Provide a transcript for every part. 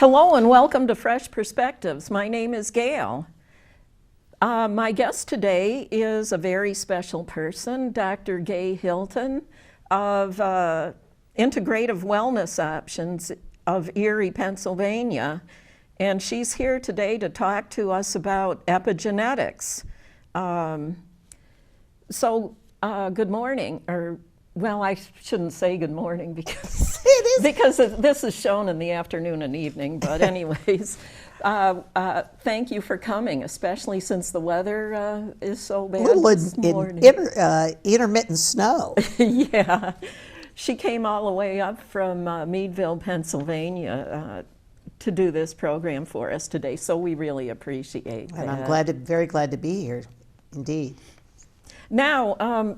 Hello and welcome to Fresh Perspectives. My name is Gail. My guest today is a very special person, Dr. Gail Hilton of Integrative Wellness Options of Erie, Pennsylvania. And she's here today to talk to us about epigenetics. Good morning, well, I shouldn't say good morning because because this is shown in the afternoon and evening. But anyways, thank you for coming, especially since the weather is so bad this morning. Intermittent snow. Yeah, she came all the way up from Meadville, Pennsylvania, to do this program for us today. So we really appreciate that. And I'm very glad to be here, indeed. Now,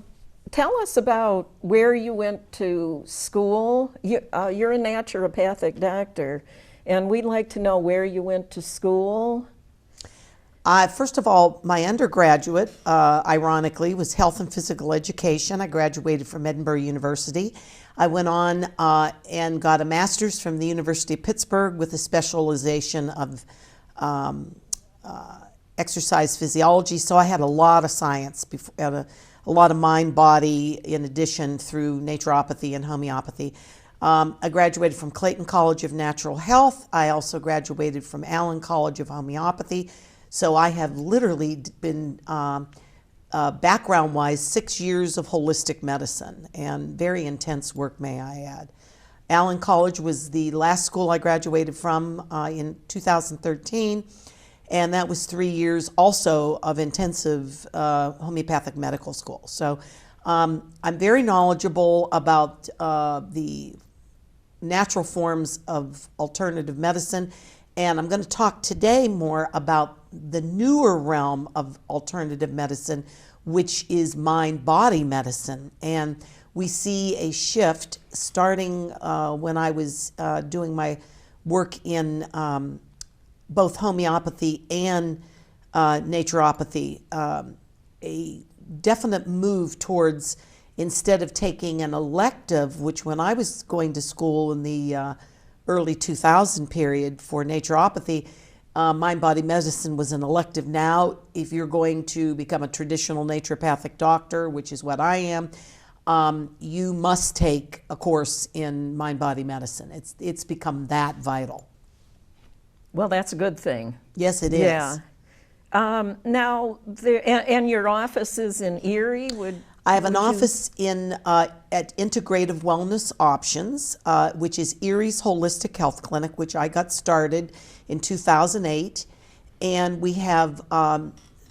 tell us about where you went to school. You're a naturopathic doctor, and we'd like to know where you went to school. First of all, my undergraduate, ironically, was health and physical education. I graduated from Edinburgh University. I went on and got a master's from the University of Pittsburgh with a specialization of exercise physiology. So I had a lot of science, a lot of mind, body, in addition through naturopathy and homeopathy. I graduated from Clayton College of Natural Health. I also graduated from Allen College of Homeopathy. So I have literally been, background-wise, 6 years of holistic medicine, and very intense work, may I add. Allen College was the last school I graduated from in 2013. And that was 3 years also of intensive homeopathic medical school. So I'm very knowledgeable about the natural forms of alternative medicine. And I'm going to talk today more about the newer realm of alternative medicine, which is mind-body medicine. And we see a shift starting when I was doing my work in both homeopathy and naturopathy, a definite move towards, instead of taking an elective, which when I was going to school in the early 2000 period for naturopathy, mind-body medicine was an elective. Now, if you're going to become a traditional naturopathic doctor, which is what I am, you must take a course in mind-body medicine. It's become that vital. Well, that's a good thing. Yes, it is. Yeah. Now, and your office is in Erie? I have an office at Integrative Wellness Options, which is Erie's Holistic Health Clinic, which I got started in 2008. And we have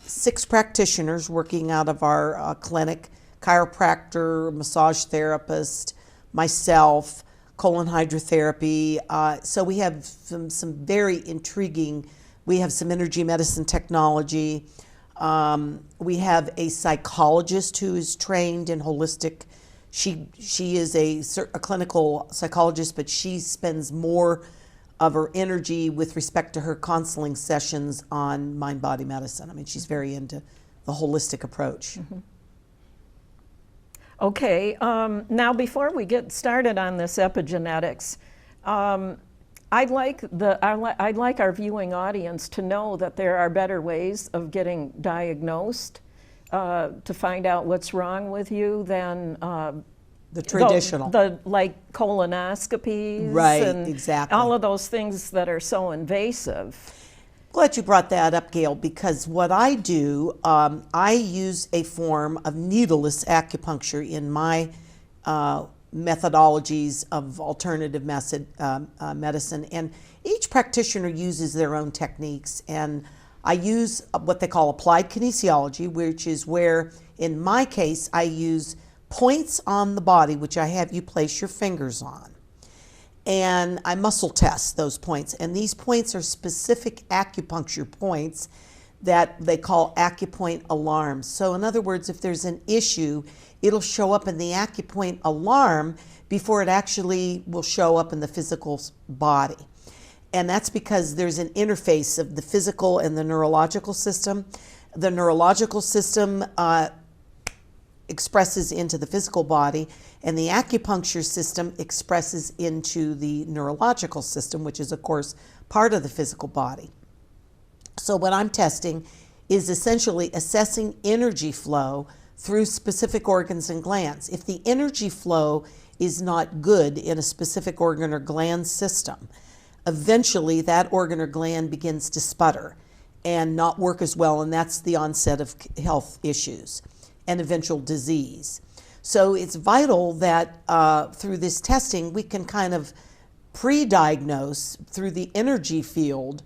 6 practitioners working out of our clinic: chiropractor, massage therapist, myself, colon hydrotherapy. So we have some very intriguing, we have some energy medicine technology. We have a psychologist who is trained in holistic. She is a clinical psychologist, but she spends more of her energy with respect to her counseling sessions on mind-body medicine. I mean, she's very into the holistic approach. Mm-hmm. Okay, now before we get started on this epigenetics, I'd like our viewing audience to know that there are better ways of getting diagnosed to find out what's wrong with you than the traditional, like colonoscopies, right? And exactly. All of those things that are so invasive. Glad you brought that up, Gail, because what I do, I use a form of needleless acupuncture in my methodologies of alternative medicine. And each practitioner uses their own techniques. And I use what they call applied kinesiology, which is where, in my case, I use points on the body, which I have you place your fingers on. And I muscle test those points. And these points are specific acupuncture points that they call acupoint alarms. So in other words, if there's an issue, it'll show up in the acupoint alarm before it actually will show up in the physical body. And that's because there's an interface of the physical and the neurological system. The neurological system expresses into the physical body, and the acupuncture system expresses into the neurological system, which is, of course, part of the physical body. So what I'm testing is essentially assessing energy flow through specific organs and glands. If the energy flow is not good in a specific organ or gland system, eventually that organ or gland begins to sputter and not work as well, and that's the onset of health issues and eventual disease. So it's vital that through this testing we can kind of pre-diagnose through the energy field.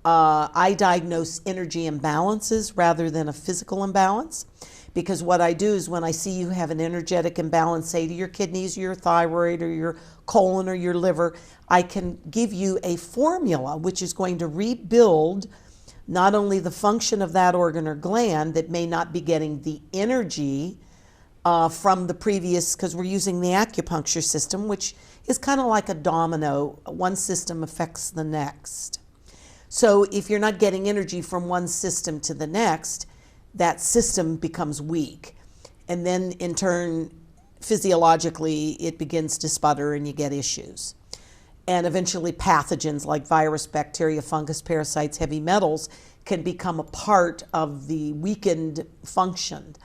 I diagnose energy imbalances rather than a physical imbalance, because what I do is when I see you have an energetic imbalance, say to your kidneys, your thyroid, or your colon, or your liver, I can give you a formula which is going to rebuild not only the function of that organ or gland that may not be getting the energy from the previous, because we're using the acupuncture system, which is kind of like a domino. One system affects the next. So if you're not getting energy from one system to the next, that system becomes weak. And then in turn, physiologically, it begins to sputter and you get issues. And eventually pathogens like virus, bacteria, fungus, parasites, heavy metals can become a part of the weakened function.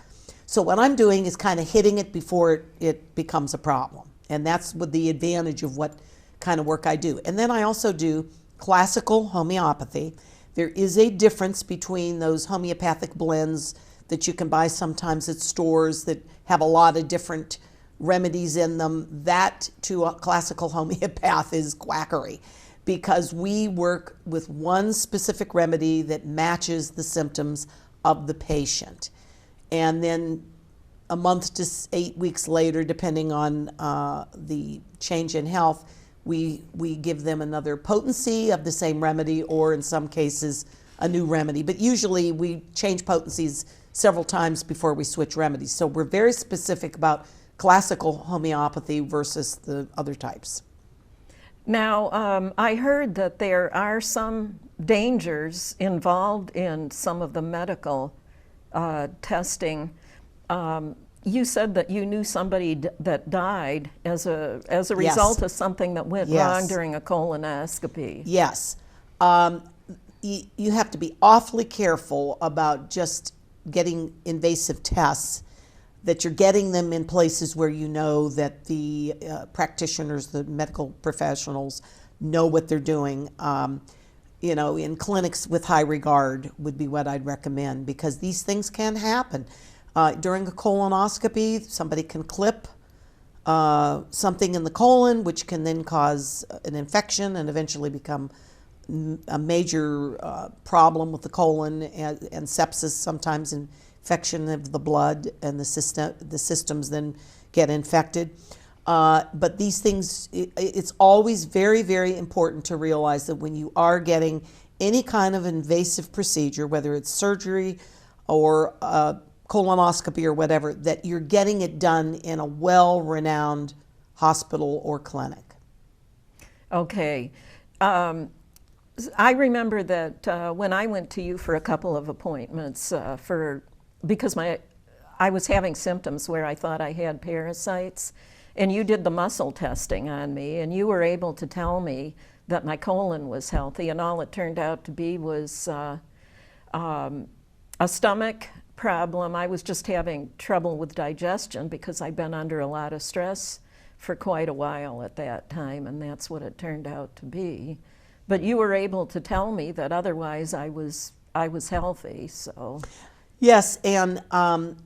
So what I'm doing is kind of hitting it before it becomes a problem. And that's with the advantage of what kind of work I do. And then I also do classical homeopathy. There is a difference between those homeopathic blends that you can buy sometimes at stores that have a lot of different remedies in them. That to a classical homeopath is quackery, because we work with one specific remedy that matches the symptoms of the patient. And then a month to 8 weeks later, depending on the change in health, we give them another potency of the same remedy, or in some cases a new remedy. But usually we change potencies several times before we switch remedies. So we're very specific about classical homeopathy versus the other types. Now, I heard that there are some dangers involved in some of the medical testing. You said that you knew somebody that died as a result of something that went wrong during a colonoscopy. Yes. You have to be awfully careful about just getting invasive tests, that you're getting them in places where you know that the practitioners, the medical professionals, know what they're doing. In clinics with high regard would be what I'd recommend, because these things can happen. During a colonoscopy, somebody can clip something in the colon, which can then cause an infection and eventually become a major problem with the colon, and sepsis, sometimes infection of the blood, and the systems then get infected. But these things, it's always very, very important to realize that when you are getting any kind of invasive procedure, whether it's surgery or colonoscopy or whatever, that you're getting it done in a well-renowned hospital or clinic. Okay. I remember that when I went to you for a couple of appointments because I was having symptoms where I thought I had parasites, and you did the muscle testing on me, and you were able to tell me that my colon was healthy, and all it turned out to be was a stomach problem. I was just having trouble with digestion because I'd been under a lot of stress for quite a while at that time, and that's what it turned out to be. But you were able to tell me that otherwise I was healthy, so. Yes, and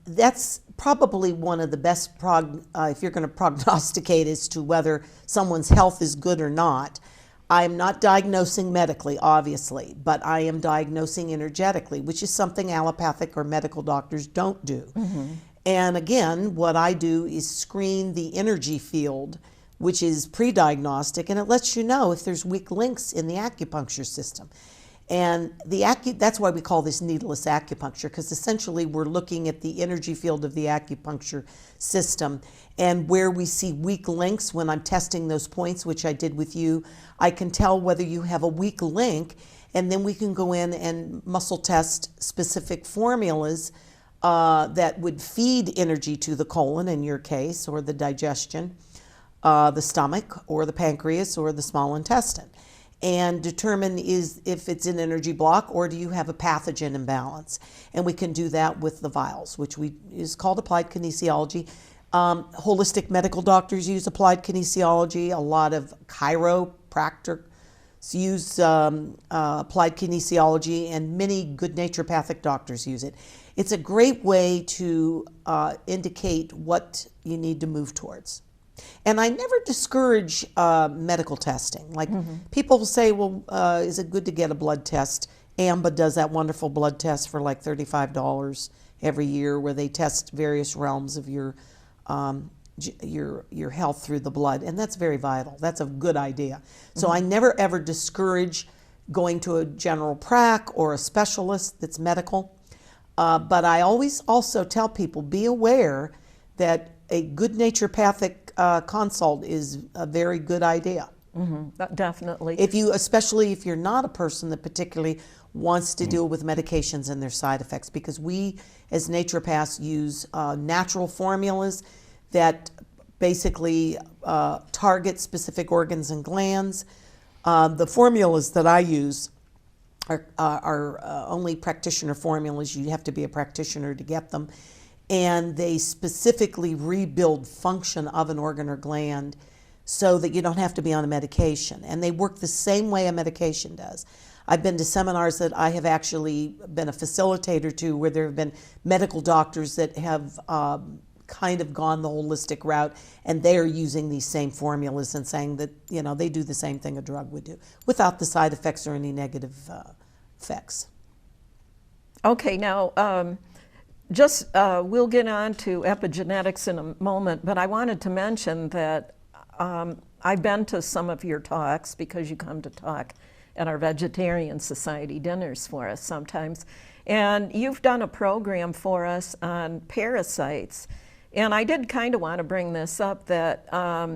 that's probably one of the best, if you're going to prognosticate as to whether someone's health is good or not. I'm not diagnosing medically, obviously, but I am diagnosing energetically, which is something allopathic or medical doctors don't do. Mm-hmm. And again, what I do is screen the energy field, which is pre-diagnostic, and it lets you know if there's weak links in the acupuncture system. And that's why we call this needleless acupuncture, because essentially we're looking at the energy field of the acupuncture system, and where we see weak links when I'm testing those points, which I did with you, I can tell whether you have a weak link, and then we can go in and muscle test specific formulas that would feed energy to the colon in your case, or the digestion, the stomach, or the pancreas, or the small intestine, and determine if it's an energy block or do you have a pathogen imbalance. And we can do that with the vials, which is called applied kinesiology. Holistic medical doctors use applied kinesiology. A lot of chiropractors use applied kinesiology, and many good naturopathic doctors use it. It's a great way to indicate what you need to move towards. And I never discourage medical testing. Like people say, well, is it good to get a blood test? AMBA does that wonderful blood test for like $35 every year, where they test various realms of your health through the blood, and that's very vital. That's a good idea. So I never ever discourage going to a general prac or a specialist that's medical. But I always also tell people, be aware that a good naturopathic consult is a very good idea. Definitely. Especially if you're not a person that particularly wants to deal with medications and their side effects, because we as naturopaths use natural formulas that basically target specific organs and glands. The formulas that I use are only practitioner formulas. You have to be a practitioner to get them. And they specifically rebuild function of an organ or gland so that you don't have to be on a medication. And they work the same way a medication does. I've been to seminars that I have actually been a facilitator to, where there have been medical doctors that have kind of gone the holistic route, and they are using these same formulas and saying that, they do the same thing a drug would do without the side effects or any negative effects. Okay, now we'll get on to epigenetics in a moment, but I wanted to mention that I've been to some of your talks, because you come to talk at our Vegetarian Society dinners for us sometimes. And you've done a program for us on parasites. And I did kind of want to bring this up, that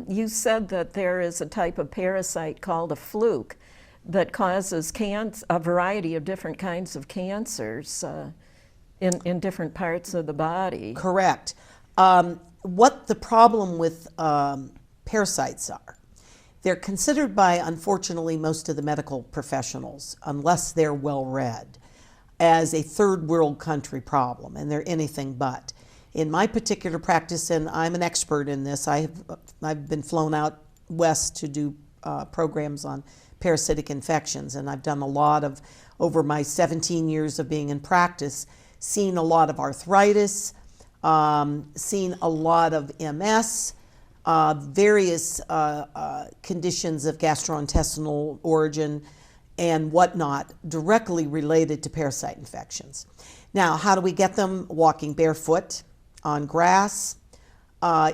you said that there is a type of parasite called a fluke that causes a variety of different kinds of cancers in different parts of the body. Correct. What the problem with parasites are, they're considered by, unfortunately, most of the medical professionals, unless they're well-read, as a third world country problem, and they're anything but. In my particular practice, and I'm an expert in this, I've been flown out west to do programs on parasitic infections, and I've done a lot of, over my 17 years of being in practice, seen a lot of arthritis, seen a lot of MS, various conditions of gastrointestinal origin and whatnot directly related to parasite infections. Now, how do we get them? Walking barefoot on grass,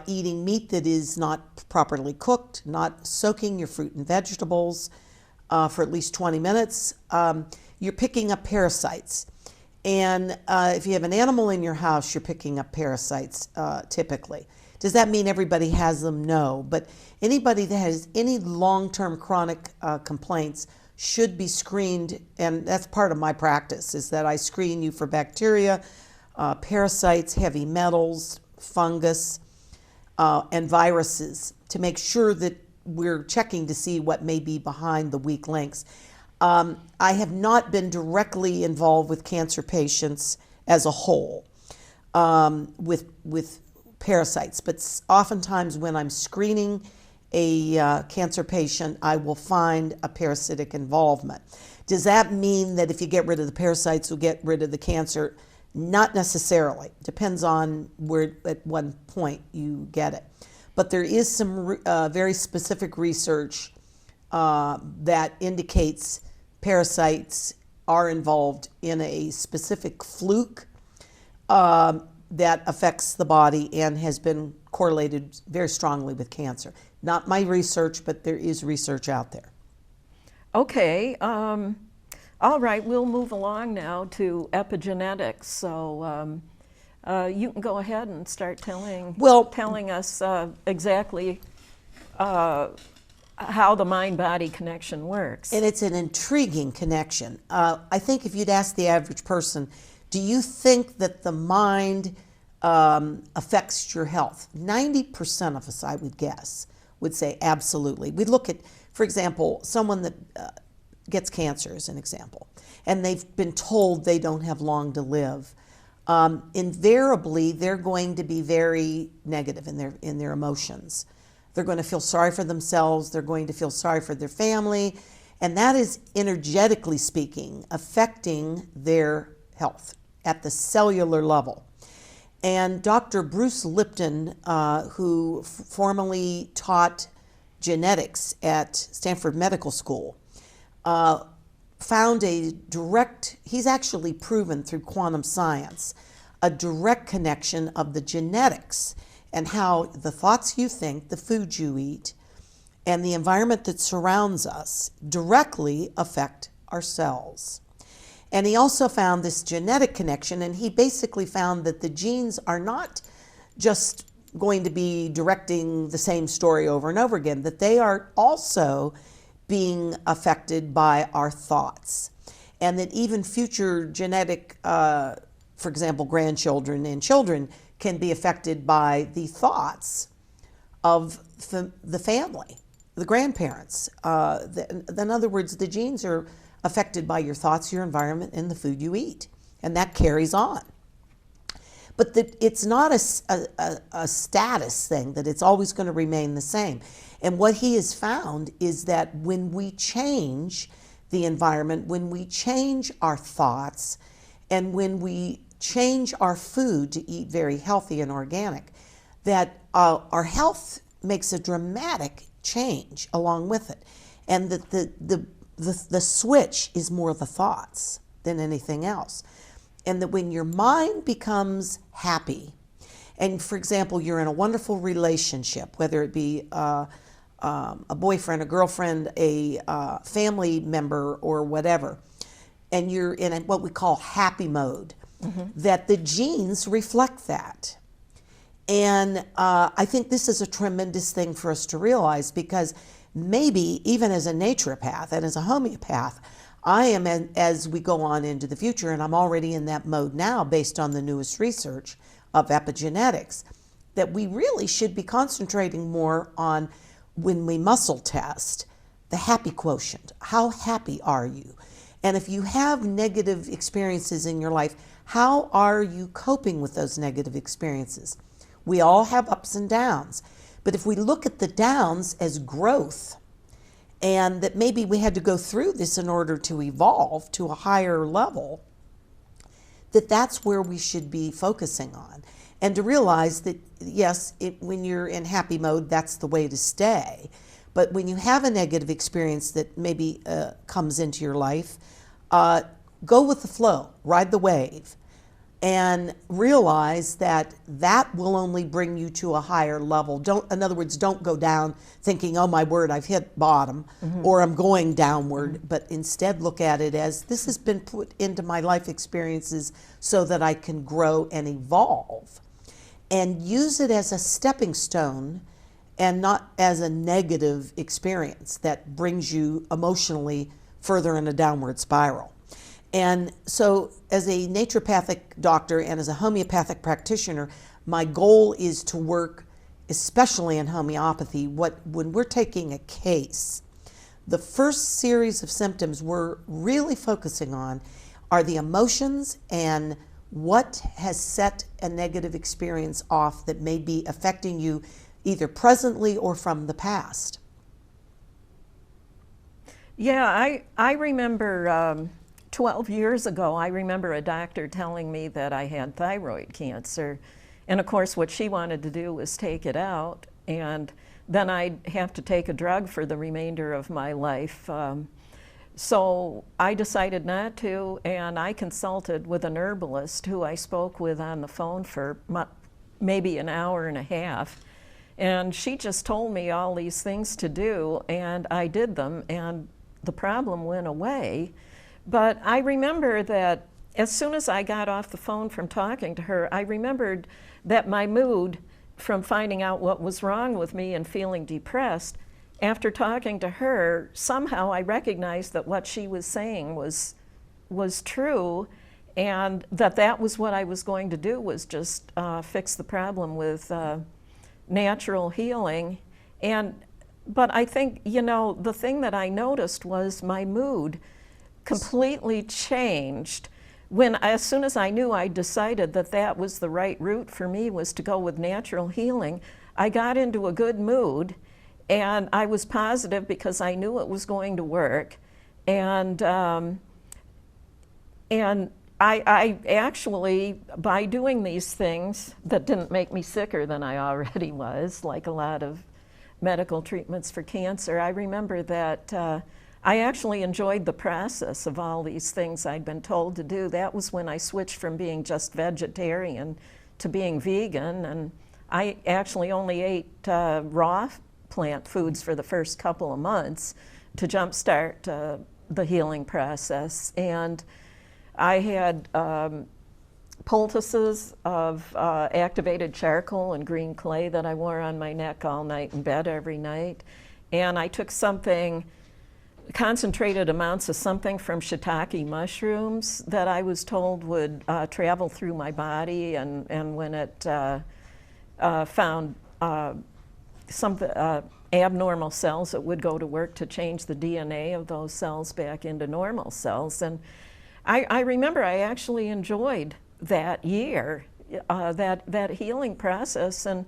eating meat that is not properly cooked, not soaking your fruit and vegetables for at least 20 minutes. You're picking up parasites. And if you have an animal in your house, you're picking up parasites typically. Does that mean everybody has them? No. But anybody that has any long-term chronic complaints should be screened, and that's part of my practice, is that I screen you for bacteria, parasites, heavy metals, fungus, and viruses to make sure that we're checking to see what may be behind the weak links. I have not been directly involved with cancer patients as a whole with parasites, but oftentimes when I'm screening a cancer patient, I will find a parasitic involvement. Does that mean that if you get rid of the parasites, you'll get rid of the cancer? Not necessarily. Depends on where, at what point you get it. But there is some very specific research that indicates parasites are involved in a specific fluke that affects the body and has been correlated very strongly with cancer. Not my research, but there is research out there. Okay. All right, we'll move along now to epigenetics. So you can go ahead and start telling us exactly how the mind-body connection works. And it's an intriguing connection. I think if you'd ask the average person, Do you think that the mind affects your health? 90% of us, I would guess, would say absolutely. We look at, for example, someone that gets cancer as an example, and they've been told they don't have long to live. Invariably, they're going to be very negative in their emotions. They're going to feel sorry for themselves. They're going to feel sorry for their family. And that is, energetically speaking, affecting their health at the cellular level. And Dr. Bruce Lipton, who formerly taught genetics at Stanford Medical School, found he's actually proven through quantum science, a direct connection of the genetics and how the thoughts you think, the food you eat, and the environment that surrounds us directly affect our cells. And he also found this genetic connection, and he basically found that the genes are not just going to be directing the same story over and over again, that they are also being affected by our thoughts. And that even future genetic, for example, grandchildren and children can be affected by the thoughts of the family, the grandparents. In other words, the genes are affected by your thoughts, your environment, and the food you eat. And that carries on. But it's not a status thing, that it's always going to remain the same. And what he has found is that when we change the environment, when we change our thoughts, and when we change our food to eat very healthy and organic, that our health makes a dramatic change along with it. And that the switch is more the thoughts than anything else. And that when your mind becomes happy, and for example, you're in a wonderful relationship, whether it be a boyfriend, a girlfriend, a family member, or whatever, and you're in what we call happy mode, that the genes reflect that. And I think this is a tremendous thing for us to realize, because maybe even as a naturopath and as a homeopath, I am, as we go on into the future, and I'm already in that mode now based on the newest research of epigenetics, that we really should be concentrating more on, when we muscle test, the happy quotient. How happy are you? And if you have negative experiences in your life, how are you coping with those negative experiences? We all have ups and downs. But if we look at the downs as growth, and that maybe we had to go through this in order to evolve to a higher level, that's where we should be focusing on. And to realize that, yes, when you're in happy mode, that's the way to stay. But when you have a negative experience that maybe comes into your life, go with the flow, ride the wave, and realize that will only bring you to a higher level. In other words, don't go down thinking, oh my word, I've hit bottom, or I'm going downward, but instead look at it as, this has been put into my life experiences so that I can grow and evolve. And use it as a stepping stone and not as a negative experience that brings you emotionally further in a downward spiral. And so as a naturopathic doctor and as a homeopathic practitioner, my goal is to work, especially in homeopathy, when we're taking a case, the first series of symptoms we're really focusing on are the emotions and what has set a negative experience off that may be affecting you either presently or from the past. Yeah, I remember 12 years ago, I remember a doctor telling me that I had thyroid cancer. And of course, what she wanted to do was take it out. And then I'd have to take a drug for the remainder of my life. So I decided not to, and I consulted with an herbalist who I spoke with on the phone for maybe an hour and a half. And she just told me all these things to do, and I did them, and the problem went away. But I remember that as soon as I got off the phone from talking to her, I remembered that my mood from finding out what was wrong with me and feeling depressed, after talking to her, somehow I recognized that what she was saying was true, and that was what I was going to do, was just fix the problem with natural healing. But I think, the thing that I noticed was my mood completely changed as soon as I knew, I decided that was the right route for me, was to go with natural healing. I got into a good mood, and I was positive because I knew it was going to work. And I actually, by doing these things that didn't make me sicker than I already was, like a lot of medical treatments for cancer, I remember that I actually enjoyed the process of all these things I'd been told to do. That was when I switched from being just vegetarian to being vegan, and I actually only ate raw plant foods for the first couple of months to jumpstart the healing process. And I had poultices of activated charcoal and green clay that I wore on my neck all night in bed every night. And I took concentrated amounts of something from shiitake mushrooms that I was told would travel through my body, and when it found some abnormal cells, it would go to work to change the DNA of those cells back into normal cells. And I remember I actually enjoyed that year, that healing process, and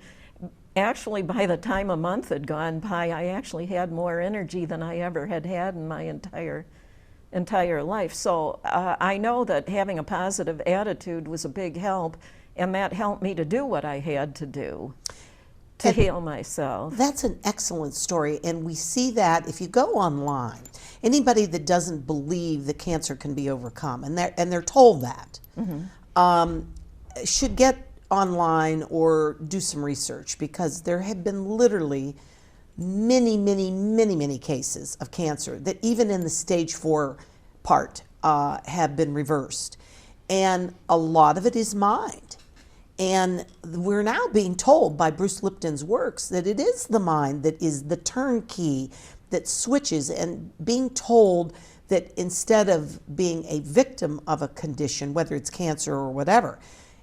actually by the time a month had gone by, I actually had more energy than I ever had in my entire life. So I know that having a positive attitude was a big help, and that helped me to do what I had to do to heal myself. That's an excellent story, and we see that if you go online, anybody that doesn't believe that cancer can be overcome, and they're told that, should get online or do some research, because there have been literally many cases of cancer that even in the stage 4 part have been reversed. And a lot of it is mind. And we're now being told by Bruce Lipton's works that it is the mind that is the turnkey that switches, and being told that instead of being a victim of a condition, whether it's cancer or whatever,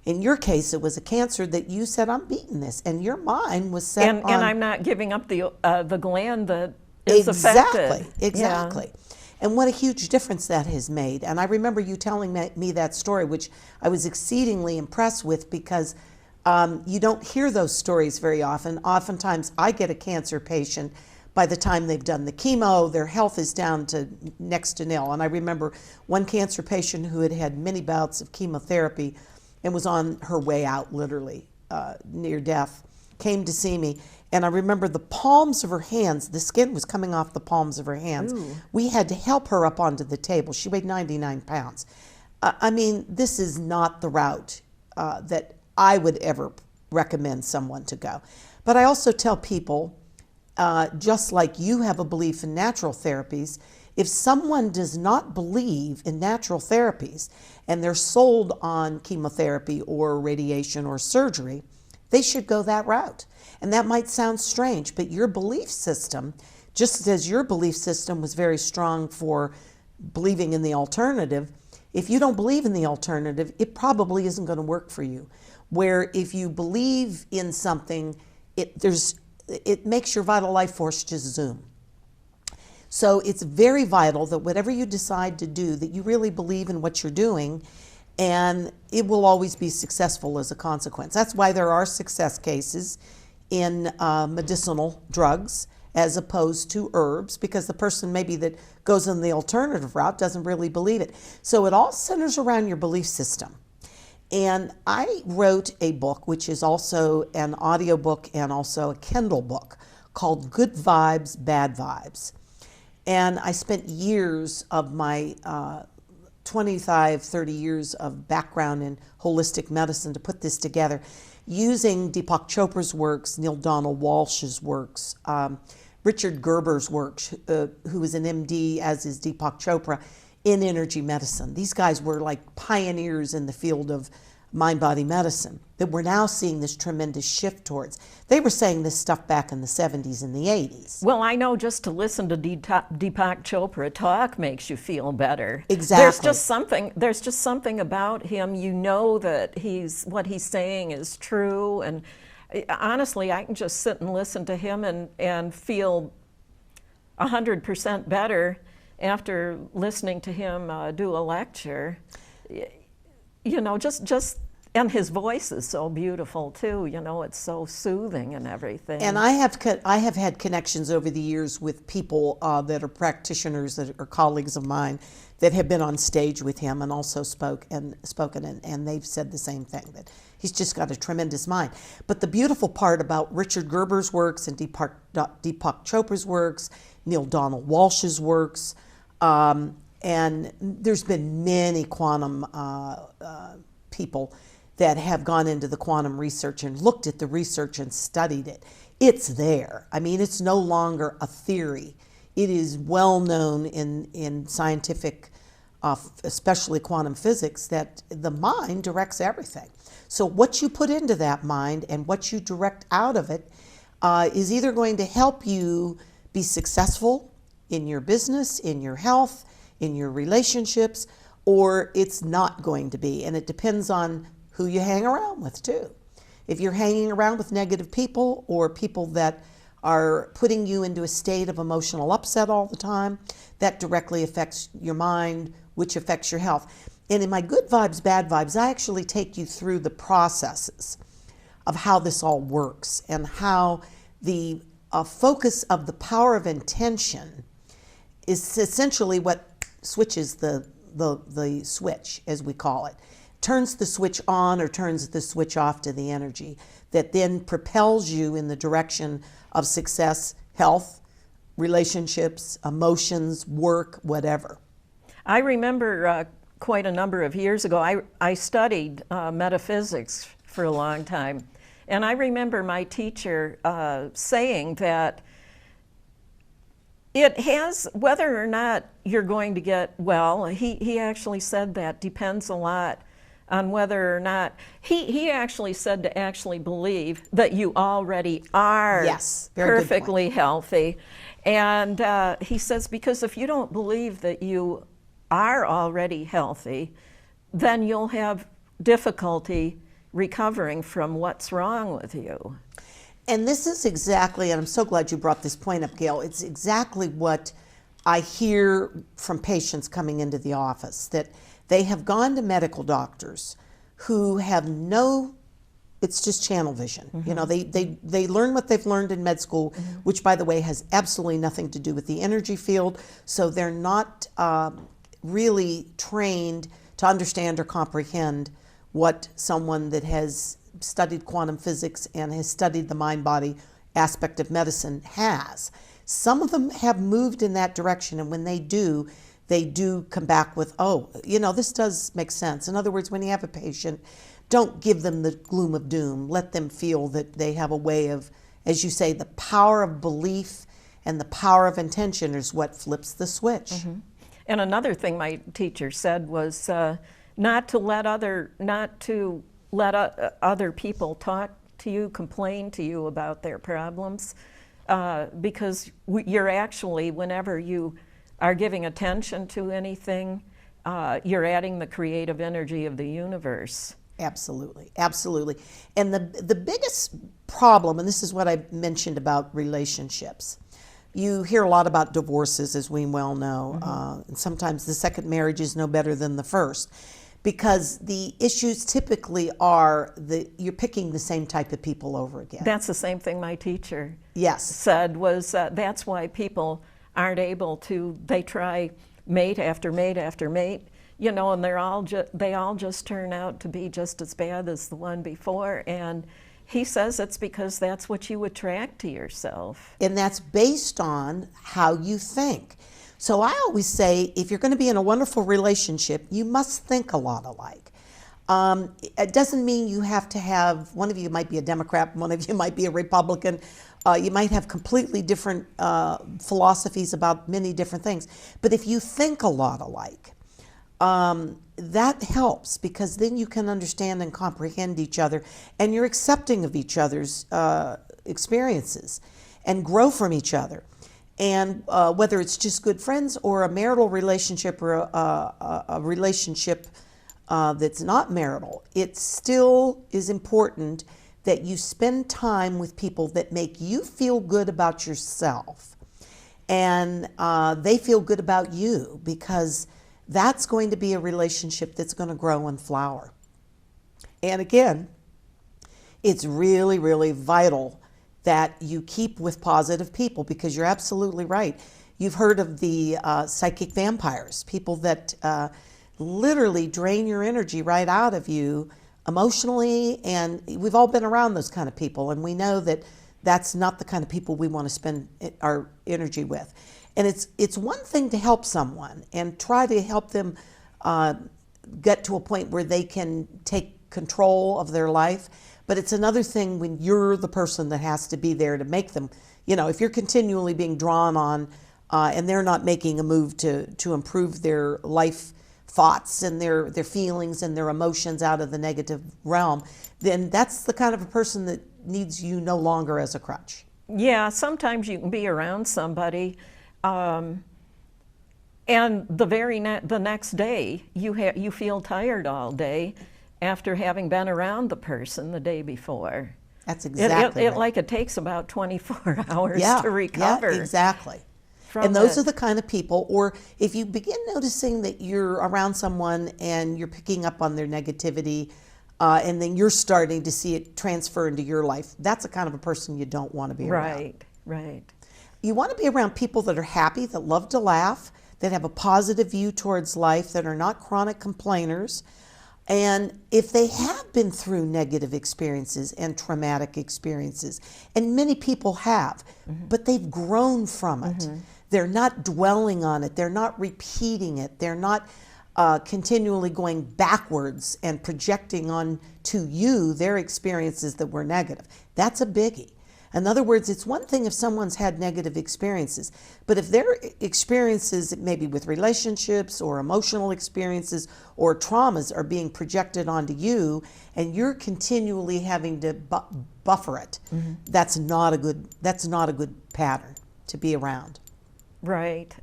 in your case, it was a cancer that you said, I'm beating this, and your mind was set on... And I'm not giving up the gland that is affected. Exactly. Yeah. And what a huge difference that has made. And I remember you telling me that story, which I was exceedingly impressed with, because you don't hear those stories very often. Oftentimes, I get a cancer patient, by the time they've done the chemo, their health is down to next to nil. And I remember one cancer patient who had had many bouts of chemotherapy and was on her way out, literally, near death, came to see me. And I remember the palms of her hands, the skin was coming off the palms of her hands. Ooh. We had to help her up onto the table. She weighed 99 pounds. I mean, this is not the route that I would ever recommend someone to go. But I also tell people, just like you have a belief in natural therapies, if someone does not believe in natural therapies and they're sold on chemotherapy or radiation or surgery, they should go that route. And that might sound strange, but your belief system, just as your belief system was very strong for believing in the alternative, if you don't believe in the alternative, it probably isn't going to work for you. Where if you believe in something, it makes your vital life force just zoom. So it's very vital that whatever you decide to do, that you really believe in what you're doing, and it will always be successful as a consequence. That's why there are success cases in medicinal drugs as opposed to herbs, because the person maybe that goes in the alternative route doesn't really believe it. So it all centers around your belief system. And I wrote a book, which is also an audiobook and also a Kindle book, called Good Vibes, Bad Vibes. And I spent years of my 25, 30 years of background in holistic medicine to put this together, using Deepak Chopra's works, Neil Donald Walsh's works, Richard Gerber's works, who is an MD, as is Deepak Chopra, in energy medicine. These guys were like pioneers in the field of mind-body medicine that we're now seeing this tremendous shift towards. They were saying this stuff back in the 70s and the 80s. Well, I know just to listen to Deepak Chopra talk makes you feel better. Exactly. There's just something about him, you know, that what he's saying is true. And honestly, I can just sit and listen to him and feel 100% better after listening to him do a lecture. You know, and his voice is so beautiful too. You know, it's so soothing and everything. And I have had connections over the years with people that are practitioners that are colleagues of mine that have been on stage with him and also spoken, and they've said the same thing, that he's just got a tremendous mind. But the beautiful part about Richard Gerber's works and Deepak Chopra's works, Neil Donald Walsh's works, and there's been many quantum people that have gone into the quantum research and looked at the research and studied it. It's there. I mean, it's no longer a theory. It is well known in scientific, especially quantum physics, that the mind directs everything. So what you put into that mind and what you direct out of it is either going to help you be successful in your business, in your health, in your relationships, or it's not going to be. And it depends on who you hang around with too. If you're hanging around with negative people or people that are putting you into a state of emotional upset all the time, that directly affects your mind, which affects your health. And in my Good Vibes, Bad Vibes, I actually take you through the processes of how this all works and how the focus of the power of intention is essentially what switches the switch, as we call it. Turns the switch on or turns the switch off to the energy that then propels you in the direction of success, health, relationships, emotions, work, whatever. I remember quite a number of years ago, I studied metaphysics for a long time. And I remember my teacher saying that it has, whether or not you're going to get well, he actually said that depends a lot on whether or not, he actually said to actually believe that you already are perfectly healthy. And he says, because if you don't believe that you are already healthy, then you'll have difficulty recovering from what's wrong with you. And this is exactly, and I'm so glad you brought this point up, Gail, it's exactly what I hear from patients coming into the office, that they have gone to medical doctors who have it's just channel vision. Mm-hmm. You know, they learn what they've learned in med school, mm-hmm. which, by the way, has absolutely nothing to do with the energy field. So they're not really trained to understand or comprehend what someone that has studied quantum physics and has studied the mind-body aspect of medicine has. Some of them have moved in that direction, and when they do come back with, oh, you know, this does make sense. In other words, when you have a patient, don't give them the gloom of doom. Let them feel that they have a way of, as you say, the power of belief and the power of intention is what flips the switch. Mm-hmm. And another thing my teacher said was not to let other people talk to you, complain to you about their problems, because you're actually, whenever you are giving attention to anything, you're adding the creative energy of the universe. Absolutely, absolutely. And the biggest problem, and this is what I mentioned about relationships, you hear a lot about divorces, as we well know, mm-hmm. And sometimes the second marriage is no better than the first, because the issues typically are you're picking the same type of people over again. That's the same thing my teacher yes. said, was that's why people aren't able to, they try mate after mate after mate, you know, and they all just turn out to be just as bad as the one before. And he says it's because that's what you attract to yourself. And that's based on how you think. So I always say, if you're going to be in a wonderful relationship, you must think a lot alike. It doesn't mean you have to have, one of you might be a Democrat, one of you might be a Republican. You might have completely different philosophies about many different things. But if you think a lot alike, that helps, because then you can understand and comprehend each other, and you're accepting of each other's experiences and grow from each other. And whether it's just good friends or a marital relationship or a relationship that's not marital, it still is important that you spend time with people that make you feel good about yourself, and they feel good about you, because that's going to be a relationship that's going to grow and flower. And again, it's really, really vital that you keep with positive people, because you're absolutely right. You've heard of the psychic vampires, people that literally drain your energy right out of you emotionally, and we've all been around those kind of people, and we know that that's not the kind of people we want to spend our energy with. And it's one thing to help someone and try to help them get to a point where they can take control of their life, but it's another thing when you're the person that has to be there to make them, if you're continually being drawn on and they're not making a move to improve their life thoughts and their feelings and their emotions out of the negative realm, then that's the kind of a person that needs you no longer as a crutch. Yeah, sometimes you can be around somebody, and the next day you feel tired all day after having been around the person the day before. That's exactly right. Like it takes about 24 hours to recover. Yeah, exactly. And those are the kind of people, or if you begin noticing that you're around someone and you're picking up on their negativity, and then you're starting to see it transfer into your life, that's the kind of a person you don't want to be around. Right. You want to be around people that are happy, that love to laugh, that have a positive view towards life, that are not chronic complainers. And if they have been through negative experiences and traumatic experiences, and many people have, but they've grown from it. They're not dwelling on it. They're not repeating it. They're not continually going backwards and projecting on to you their experiences that were negative. That's a biggie. In other words, it's one thing if someone's had negative experiences, but if their experiences, maybe with relationships or emotional experiences or traumas, are being projected onto you, and you're continually having to buffer it, that's not a good pattern to be around. Right.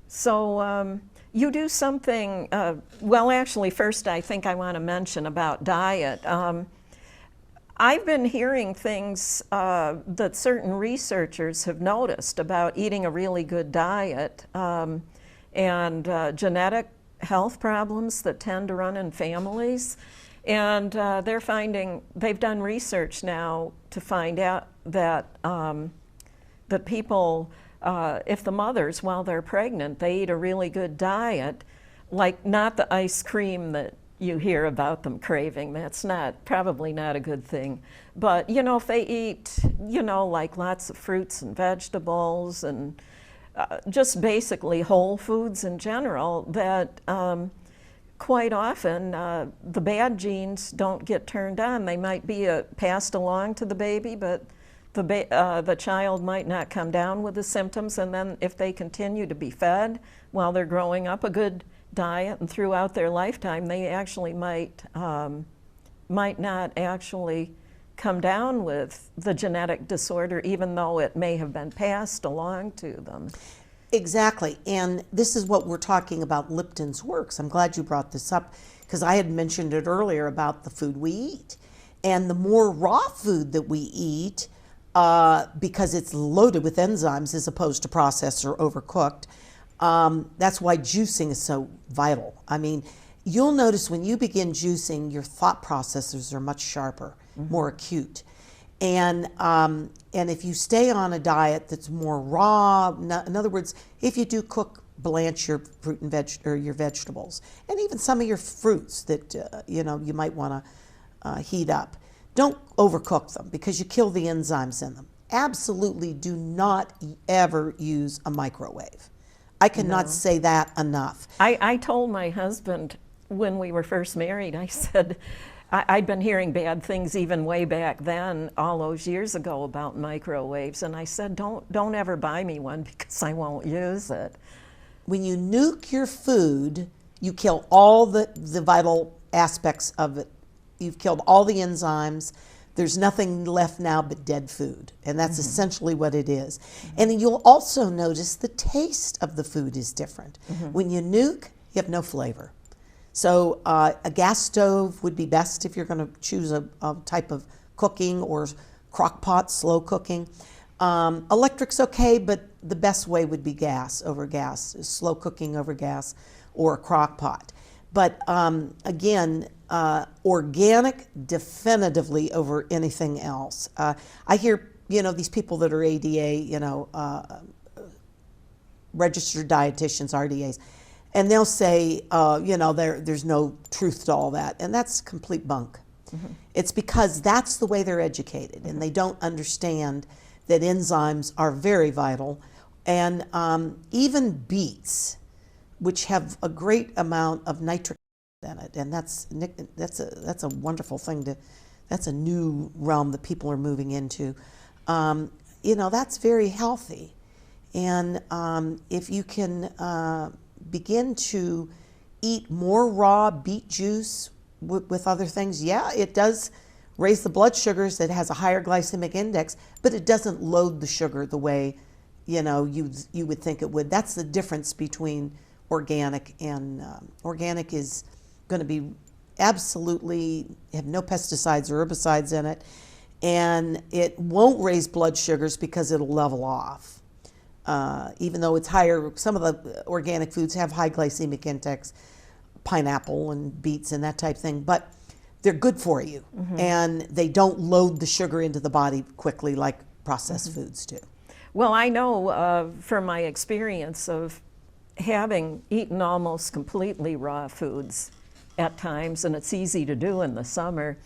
So you do something, well, actually, first I think I want to mention about diet. I've been hearing things that certain researchers have noticed about eating a really good diet, and genetic health problems that tend to run in families. And they've done research now to find out that that people, if the mothers, while they're pregnant, they eat a really good diet, like not the ice cream that you hear about them craving. That's probably not a good thing. But, if they eat, like lots of fruits and vegetables and just basically whole foods in general, that quite often the bad genes don't get turned on. They might be passed along to the baby, but the child might not come down with the symptoms. And then if they continue to be fed while they're growing up a good diet and throughout their lifetime, they actually might not actually come down with the genetic disorder, even though it may have been passed along to them. Exactly. And this is what we're talking about Lipton's works. I'm glad you brought this up, because I had mentioned it earlier about the food we eat. And the more raw food that we eat, because it's loaded with enzymes as opposed to processed or overcooked, that's why juicing is so vital. I mean, you'll notice when you begin juicing, your thought processes are much sharper, more acute. And if you stay on a diet that's more raw, in other words, if you do blanch your fruit and your vegetables, and even some of your fruits that you might want to heat up, don't overcook them, because you kill the enzymes in them. Absolutely do not ever use a microwave. I cannot say that enough. I told my husband when we were first married, I said, I'd been hearing bad things even way back then, all those years ago, about microwaves, and I said, don't ever buy me one, because I won't use it. when you nuke your food, you kill all the vital aspects of it. You've killed all the enzymes. There's nothing left now but dead food. And that's essentially what it is. And you'll also notice the taste of the food is different. When you nuke, you have no flavor. So a gas stove would be best if you're going to choose a type of cooking, or crock pot, slow cooking. Electric's okay, but the best way would be gas over gas, slow cooking over gas, or a crock pot. But again, organic definitively over anything else. I hear, these people that are ADA, registered dietitians, RDAs, and they'll say, there's no truth to all that. And that's complete bunk. It's because that's the way they're educated, and they don't understand that enzymes are very vital. And even beets, which have a great amount of nitric in it, and that's a wonderful thing that's a new realm that people are moving into. That's very healthy. And if you can begin to eat more raw beet juice with other things, yeah, it does raise the blood sugars. It has a higher glycemic index, but it doesn't load the sugar the way you would think it would. That's the difference between organic and organic is going to be absolutely have no pesticides or herbicides in it, and it won't raise blood sugars because it'll level off. Even though it's higher, some of the organic foods have high glycemic index, pineapple and beets and that type thing, but they're good for you, and they don't load the sugar into the body quickly like processed foods do. Well, I know from my experience of having eaten almost completely raw foods at times, and it's easy to do in the summer,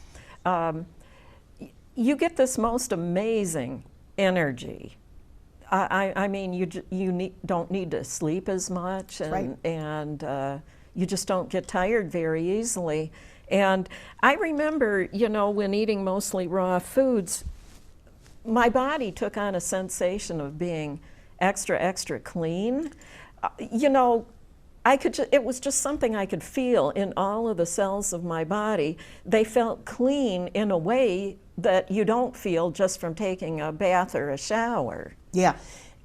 you get this most amazing energy. I mean, you don't need to sleep as much, and you just don't get tired very easily. And I remember, when eating mostly raw foods, my body took on a sensation of being extra clean. It was just something I could feel in all of the cells of my body. They felt clean in a way that you don't feel just from taking a bath or a shower. Yeah,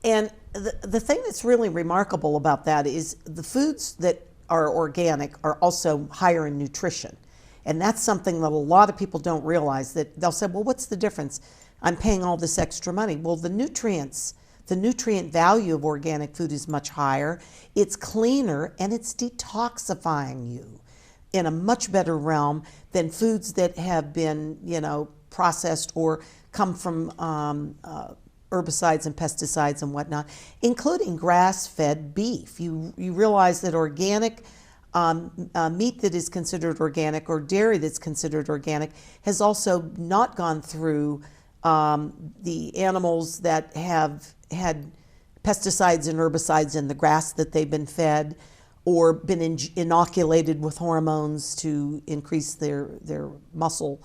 and the thing that's really remarkable about that is the foods that are organic are also higher in nutrition. And that's something that a lot of people don't realize, that they'll say, well, what's the difference? I'm paying all this extra money. Well, the nutrient value of organic food is much higher. It's cleaner, and it's detoxifying you in a much better realm than foods that have been, processed or come from herbicides and pesticides and whatnot, including grass-fed beef. You realize that organic meat that is considered organic, or dairy that's considered organic, has also not gone through the animals that have had pesticides and herbicides in the grass that they've been fed, or been inoculated with hormones to increase their muscle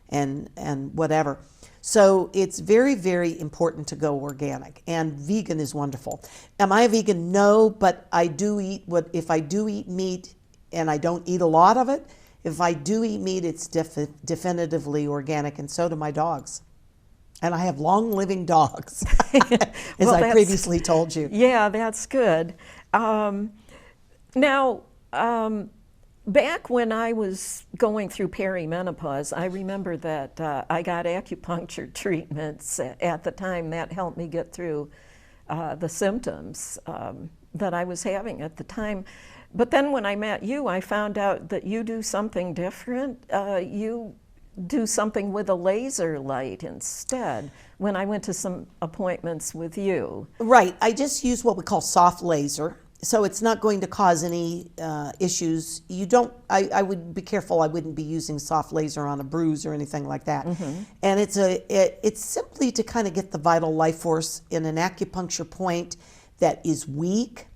and whatever. So it's very, very important to go organic, and vegan is wonderful. Am I a vegan? No, but I do eat if I do eat meat, and I don't eat a lot of it. If I do eat meat, it's definitively organic, and so do my dogs. And I have long-living dogs, as I previously told you. Yeah, that's good. Now, back when I was going through perimenopause, I remember that I got acupuncture treatments at the time. That helped me get through the symptoms that I was having at the time. But then when I met you, I found out that you do something different. You do something with a laser light instead, when I went to some appointments with you. Right. I just use what we call soft laser. So it's not going to cause any issues. I would be careful. I wouldn't be using soft laser on a bruise or anything like that. And it's simply to kind of get the vital life force in an acupuncture point that is weak.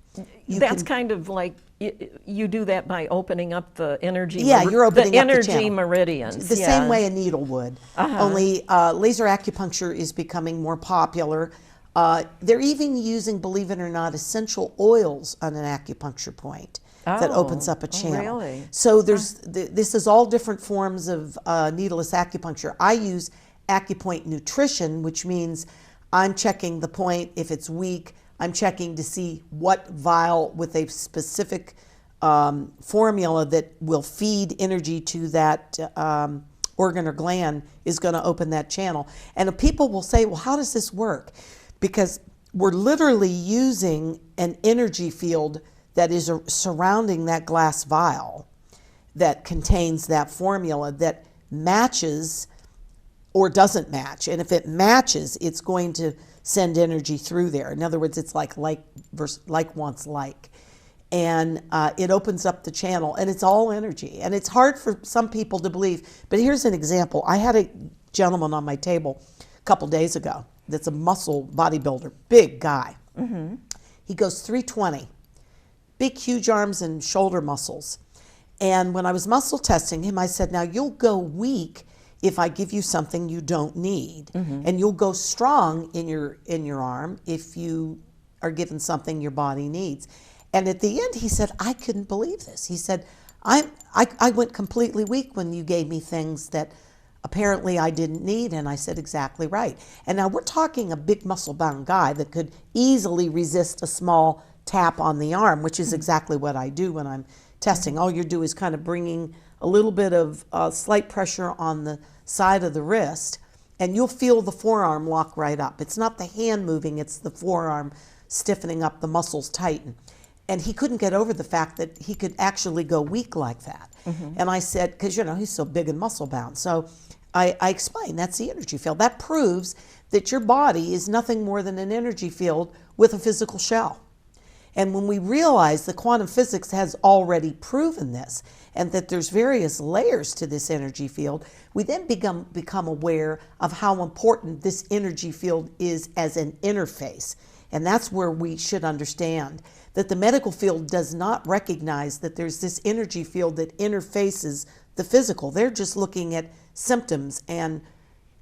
That's kind of like, you do that by opening up the energy. Yeah, you're opening the up energy the channel. meridians. The same way a needle would. Only laser acupuncture is becoming more popular. They're even using, believe it or not, essential oils on an acupuncture point that opens up a channel. Really? So this is all different forms of needleless acupuncture. I use acupoint nutrition, which means I'm checking the point. If it's weak, I'm checking to see what vial with a specific formula that will feed energy to that organ or gland is going to open that channel. And people will say, well, how does this work? Because we're literally using an energy field that is surrounding that glass vial that contains that formula that matches or doesn't match. And if it matches, it's going to send energy through there. In other words, it's like versus like wants like. And it opens up the channel, and it's all energy. And it's hard for some people to believe. But here's an example. I had a gentleman on my table a couple days ago that's a muscle bodybuilder, big guy. Mm-hmm. He goes 320, big, huge arms and shoulder muscles. And when I was muscle testing him, I said, now you'll go weak if I give you something you don't need. Mm-hmm. And you'll go strong in your arm if you are given something your body needs. And at the end, he said, I couldn't believe this. He said, I went completely weak when you gave me things that apparently I didn't need. And I said, exactly right. And now we're talking a big muscle-bound guy that could easily resist a small tap on the arm, which is exactly what I do when I'm testing. All you do is kind of bringing a little bit of slight pressure on the side of the wrist, and you'll feel the forearm lock right up. It's not the hand moving, it's the forearm stiffening up, the muscles tighten. And he couldn't get over the fact that he could actually go weak like that. Mm-hmm. And I said, because he's so big and muscle bound. So I explained, that's the energy field. That proves that your body is nothing more than an energy field with a physical shell. And when we realize that quantum physics has already proven this, and that there's various layers to this energy field, we then become aware of how important this energy field is as an interface. And that's where we should understand that the medical field does not recognize that there's this energy field that interfaces the physical. They're just looking at symptoms and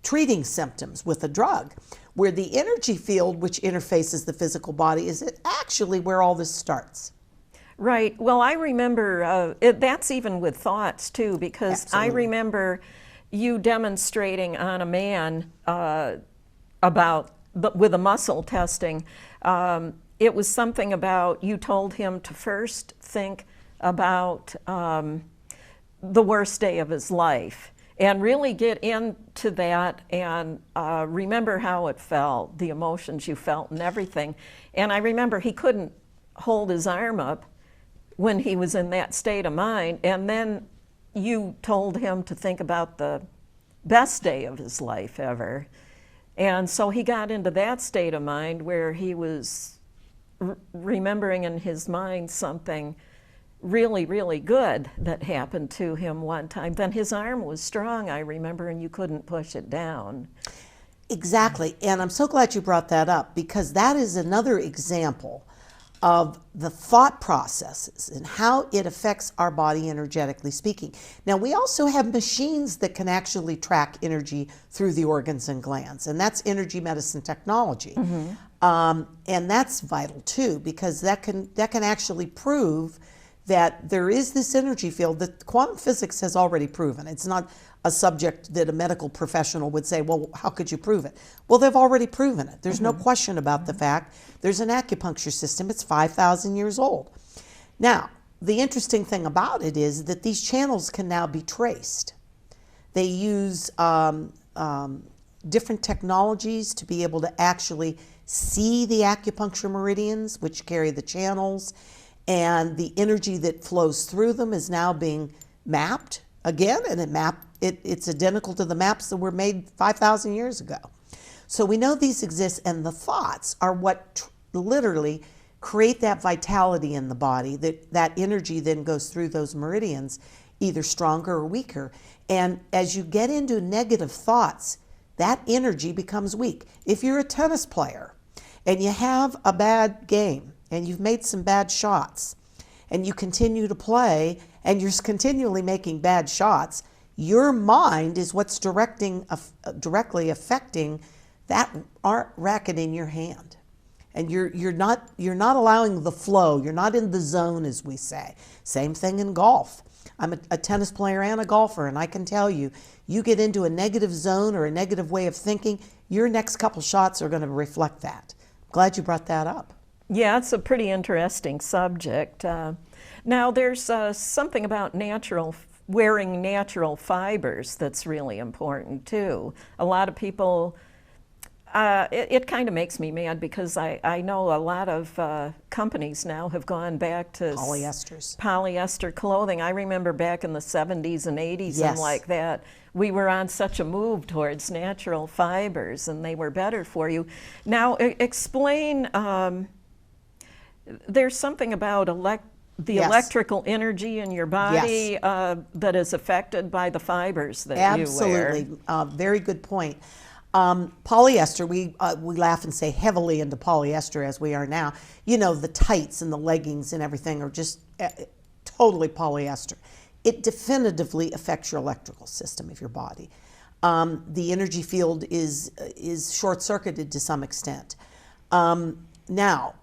treating symptoms with a drug, where the energy field, which interfaces the physical body, is actually where all this starts. Right. Well, I remember that's even with thoughts too, because absolutely. I remember you demonstrating on a man with a muscle testing. It was something about, you told him to first think about the worst day of his life and really get into that and remember how it felt, the emotions you felt and everything. And I remember he couldn't hold his arm up when he was in that state of mind. And then you told him to think about the best day of his life ever. And so he got into that state of mind where he was remembering in his mind something really, really good that happened to him one time. Then his arm was strong, I remember, and you couldn't push it down. Exactly. And I'm so glad you brought that up, because that is another example of the thought processes and how it affects our body energetically speaking. Now, we also have machines that can actually track energy through the organs and glands, and that's energy medicine technology. Mm-hmm. And that's vital too, because that can actually prove that there is this energy field that quantum physics has already proven. It's not a subject that a medical professional would say, well, how could you prove it? Well, they've already proven it. There's no question about the fact. There's an acupuncture system. It's 5,000 years old. Now, the interesting thing about it is that these channels can now be traced. They use different technologies to be able to actually see the acupuncture meridians, which carry the channels, and the energy that flows through them is now being mapped again, and it's identical to the maps that were made 5,000 years ago. So we know these exist, and the thoughts are what literally create that vitality in the body, that energy then goes through those meridians, either stronger or weaker. And as you get into negative thoughts, that energy becomes weak. If you're a tennis player and you have a bad game and you've made some bad shots and you continue to play and you're continually making bad shots, your mind is what's directly affecting that aren't racket in your hand. And you're not allowing the flow. You're not in the zone, as we say. Same thing in golf. I'm a tennis player and a golfer, and I can tell you, you get into a negative zone or a negative way of thinking, your next couple shots are going to reflect that. Glad you brought that up. Yeah, it's a pretty interesting subject. Now, there's something about wearing natural fibers that's really important too. A lot of people, it kind of makes me mad because I know a lot of companies now have gone back to polyester clothing. I remember back in the 70s and 80s and like that, we were on such a move towards natural fibers and they were better for you. Now, explain, there's something about electrical energy in your body that is affected by the fibers that you wear. Absolutely. Very good point. Polyester, we laugh and say heavily into polyester as we are now. You know, the tights and the leggings and everything are just totally polyester. It definitively affects your electrical system of your body. The energy field is short-circuited to some extent. Now,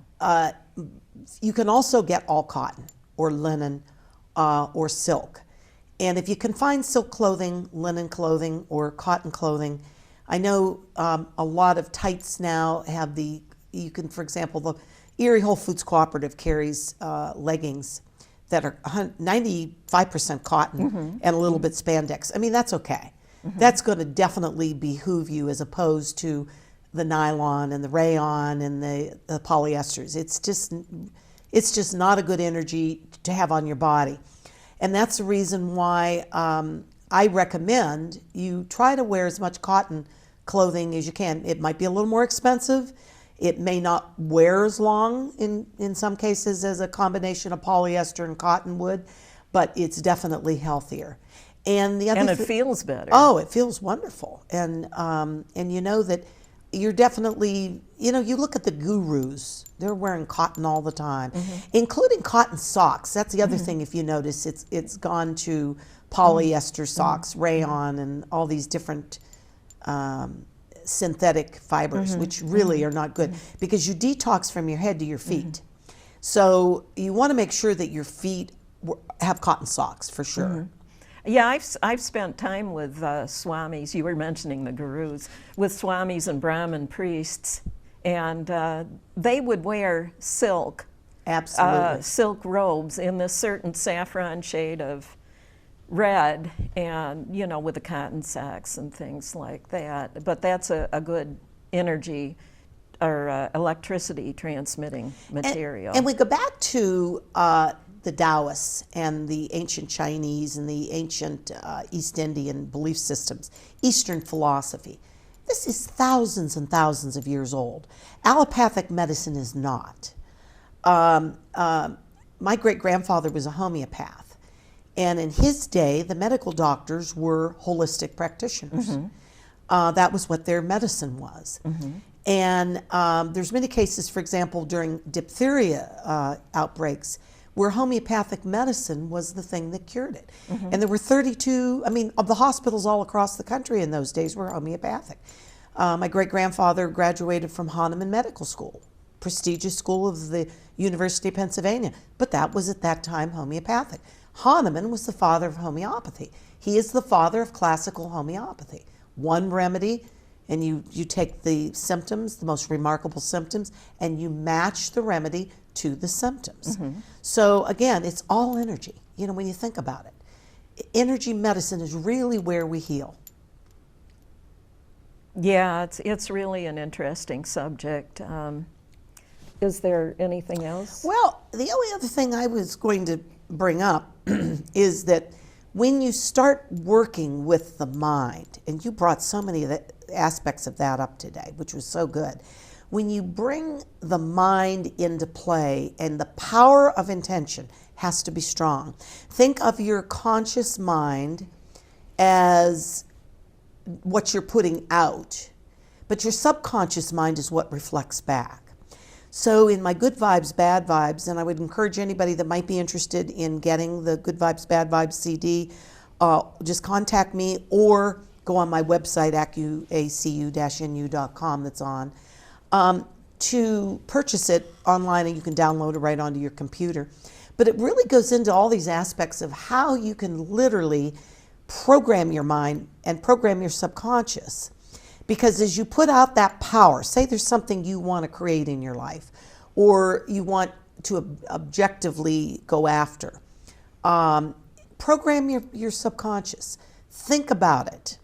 you can also get all cotton or linen or silk. And if you can find silk clothing, linen clothing, or cotton clothing, I know a lot of tights now have you can, for example, the Erie Whole Foods Cooperative carries leggings that are 95% cotton and a little bit spandex. I mean, that's okay. That's going to definitely behoove you as opposed to the nylon and the rayon and the polyesters. It's just not a good energy to have on your body. And that's the reason why I recommend you try to wear as much cotton clothing as you can. It might be a little more expensive. It may not wear as long in some cases as a combination of polyester and cotton would, but it's definitely healthier. And the other it feels better. Oh, it feels wonderful. And you know that you're definitely, you know, you look at the gurus, they're wearing cotton all the time, including cotton socks. That's the other thing, if you notice, it's gone to polyester socks, rayon, and all these different synthetic fibers, which really are not good because you detox from your head to your feet. So you want to make sure that your feet have cotton socks for sure. Yeah, I've spent time with swamis. You were mentioning the gurus, with swamis and Brahmin priests, and they would wear silk, silk robes in this certain saffron shade of red, and you know, with the cotton socks and things like that. But that's a good energy or electricity transmitting material. And we go back to the Taoists and the ancient Chinese and the ancient East Indian belief systems, Eastern philosophy. This is thousands and thousands of years old. Allopathic medicine is not. My great-grandfather was a homeopath, and in his day, the medical doctors were holistic practitioners. That was what their medicine was. And there's many cases, for example, during diphtheria outbreaks, where homeopathic medicine was the thing that cured it. And there were 32, of the hospitals all across the country in those days were homeopathic. My great-grandfather graduated from Hahnemann Medical School, prestigious school of the University of Pennsylvania, but that was at that time homeopathic. Hahnemann was the father of homeopathy. He is the father of classical homeopathy. One remedy, and you take the symptoms, the most remarkable symptoms, and you match the remedy to the symptoms. So again, it's all energy, you know, when you think about it. Energy medicine is really where we heal. Yeah, it's really an interesting subject. Is there anything else? Well, the only other thing I was going to bring up is that when you start working with the mind, and you brought so many of the aspects of that up today, which was so good. When you bring the mind into play, and the power of intention has to be strong. Think of your conscious mind as what you're putting out, but your subconscious mind is what reflects back. So in my Good Vibes, Bad Vibes, and I would encourage anybody that might be interested in getting the Good Vibes, Bad Vibes CD, just contact me or go on my website, acu-nu.com, that's on, to purchase it online, and you can download it right onto your computer. But it really goes into all these aspects of how you can literally program your mind and program your subconscious. Because as you put out that power, say there's something you want to create in your life, or you want to objectively go after, program your subconscious. Think about it.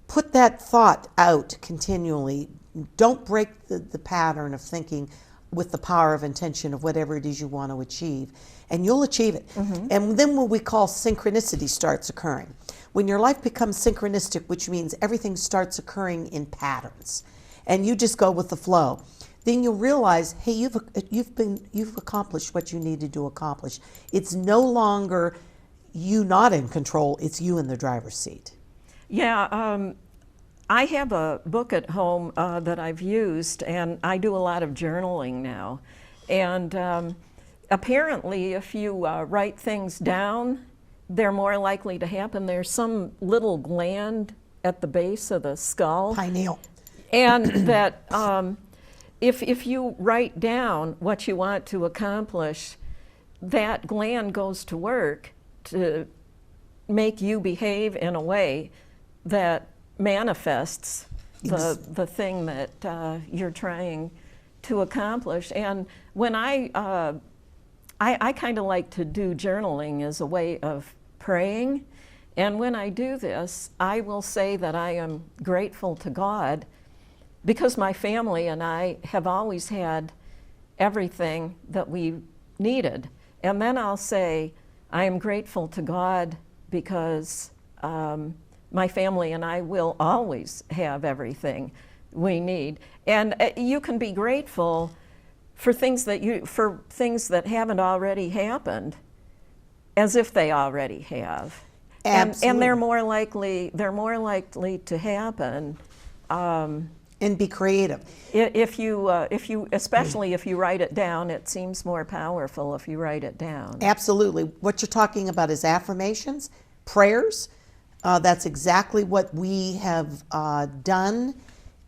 Put that thought out continually. Don't break the pattern of thinking with the power of intention of whatever it is you want to achieve, and you'll achieve it. And then what we call synchronicity starts occurring. When your life becomes synchronistic, which means everything starts occurring in patterns, and you just go with the flow, then you'll realize, hey, you've accomplished what you needed to accomplish. It's no longer you not in control, it's you in the driver's seat. Yeah, I have a book at home that I've used, and I do a lot of journaling now. And apparently, if you write things down, they're more likely to happen. There's some little gland at the base of the skull. Pineal. And that if you write down what you want to accomplish, that gland goes to work to make you behave in a way that manifests the thing that you're trying to accomplish. And when I kind of like to do journaling as a way of praying. And when I do this, I will say that I am grateful to God because my family and I have always had everything that we needed. And then I'll say, I am grateful to God because my family and I will always have everything we need. And you can be grateful for things that haven't already happened, as if they already have. And they're more likely to happen. And be creative. Especially if you write it down, it seems more powerful if you write it down. Absolutely. What you're talking about is affirmations, prayers. That's exactly what we have done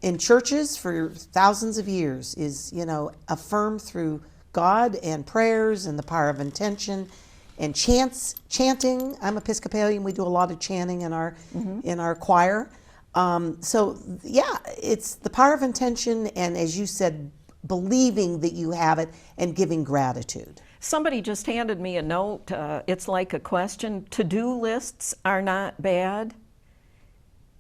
in churches for thousands of years, is, affirm through God and prayers and the power of intention and chanting. I'm Episcopalian. We do a lot of chanting in our choir. So yeah, it's the power of intention, and as you said, believing that you have it and giving gratitude. Somebody just handed me a note. It's like a question. To-do lists are not bad.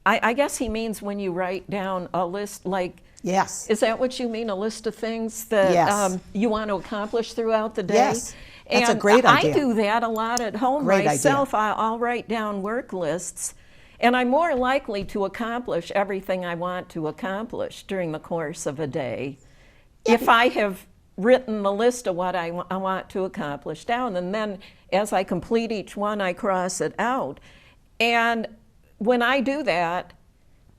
I guess he means when you write down a list, like, yes. Is that what you mean, a list of things that yes. You want to accomplish throughout the day? Yes, that's and a great idea. I do that a lot at home Great myself. idea. I'll write down work lists, and I'm more likely to accomplish everything I want to accomplish during the course of a day if I have written the list of what I want to accomplish down, and then as I complete each one, I cross it out. And when I do that,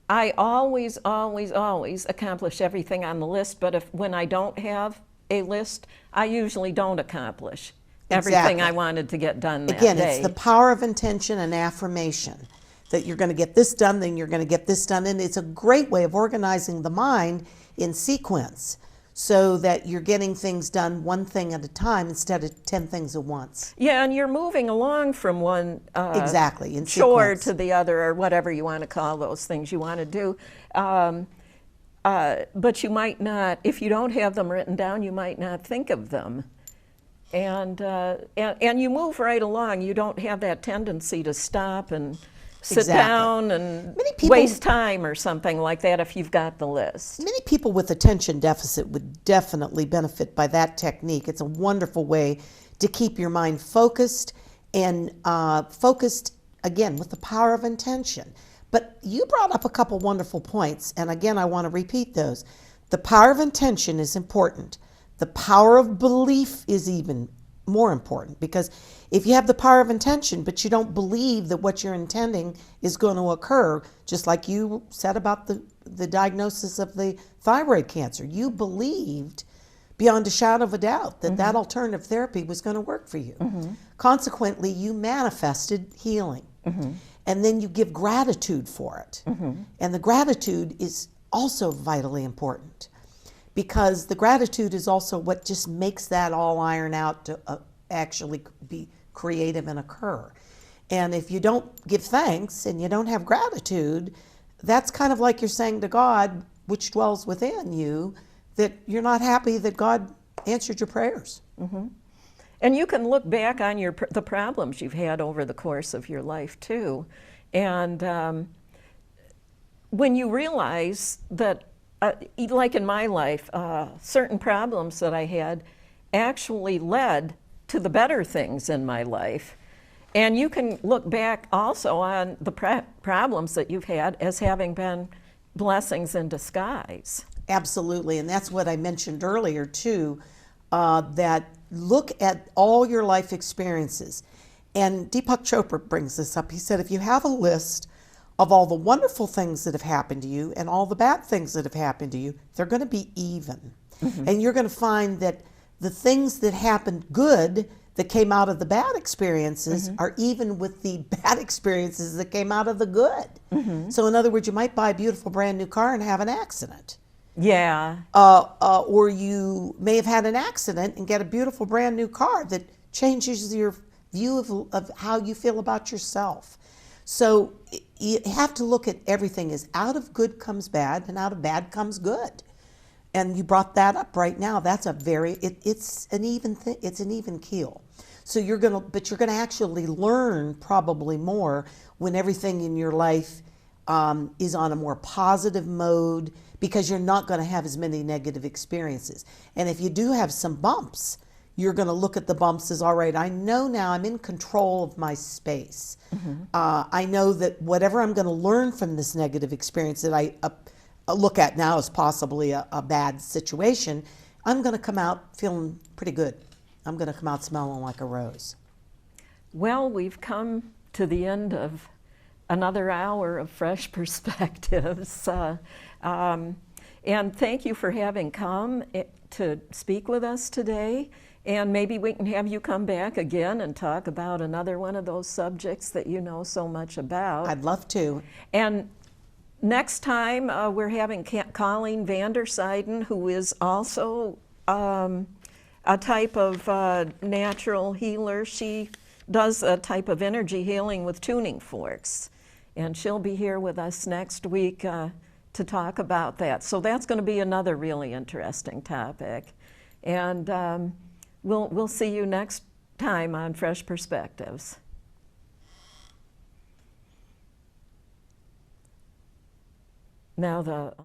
I always accomplish everything on the list, but when I don't have a list, I usually don't accomplish everything I wanted to get done that day. Again, it's the power of intention and affirmation that you're going to get this done, then you're going to get this done, and it's a great way of organizing the mind in sequence, so that you're getting things done one thing at a time instead of 10 things at once. Yeah, and you're moving along from one exactly in chore sequence to the other, or whatever you want to call those things you want to do. But you might not, if you don't have them written down, you might not think of them. And you move right along. You don't have that tendency to stop and sit down and waste time or something like that if you've got the list. Many people with attention deficit would definitely benefit by that technique. It's a wonderful way to keep your mind focused, and focused, again, with the power of intention. But you brought up a couple wonderful points, and again, I want to repeat those. The power of intention is important. The power of belief is even more important, because if you have the power of intention but you don't believe that what you're intending is going to occur, just like you said about the diagnosis of the thyroid cancer, you believed beyond a shadow of a doubt that that alternative therapy was going to work for you. Consequently, you manifested healing. and then you give gratitude for it. And the gratitude is also vitally important, because the gratitude is also what just makes that all iron out to actually be creative and occur. And if you don't give thanks and you don't have gratitude, that's kind of like you're saying to God, which dwells within you, that you're not happy that God answered your prayers. And you can look back on the problems you've had over the course of your life too. And when you realize that, like in my life, certain problems that I had actually led to the better things in my life. And you can look back also on the problems that you've had as having been blessings in disguise. Absolutely, and that's what I mentioned earlier too, that look at all your life experiences. And Deepak Chopra brings this up. He said, if you have a list of all the wonderful things that have happened to you and all the bad things that have happened to you, they're going to be even. And you're going to find that the things that happened good that came out of the bad experiences are even with the bad experiences that came out of the good. So in other words, you might buy a beautiful brand new car and have an accident. Yeah. Or you may have had an accident and get a beautiful brand new car that changes your view of how you feel about yourself. So you have to look at everything as out of good comes bad and out of bad comes good. And you brought that up right now. That's it's an even thing. It's an even keel. So you're gonna actually learn probably more when everything in your life is on a more positive mode, because you're not going to have as many negative experiences. And if you do have some bumps, you're going to look at the bumps as, all right, I know now I'm in control of my space. I know that whatever I'm going to learn from this negative experience that I look at now as possibly a bad situation, I'm going to come out feeling pretty good. I'm going to come out smelling like a rose. Well, we've come to the end of another hour of Fresh Perspectives. And thank you for having come to speak with us today. And maybe we can have you come back again and talk about another one of those subjects that you know so much about. I'd love to. And next time we're having Colleen Vandersyden, who is also a type of natural healer. She does a type of energy healing with tuning forks. And she'll be here with us next week to talk about that. So that's going to be another really interesting topic. And we'll see you next time on Fresh Perspectives. Now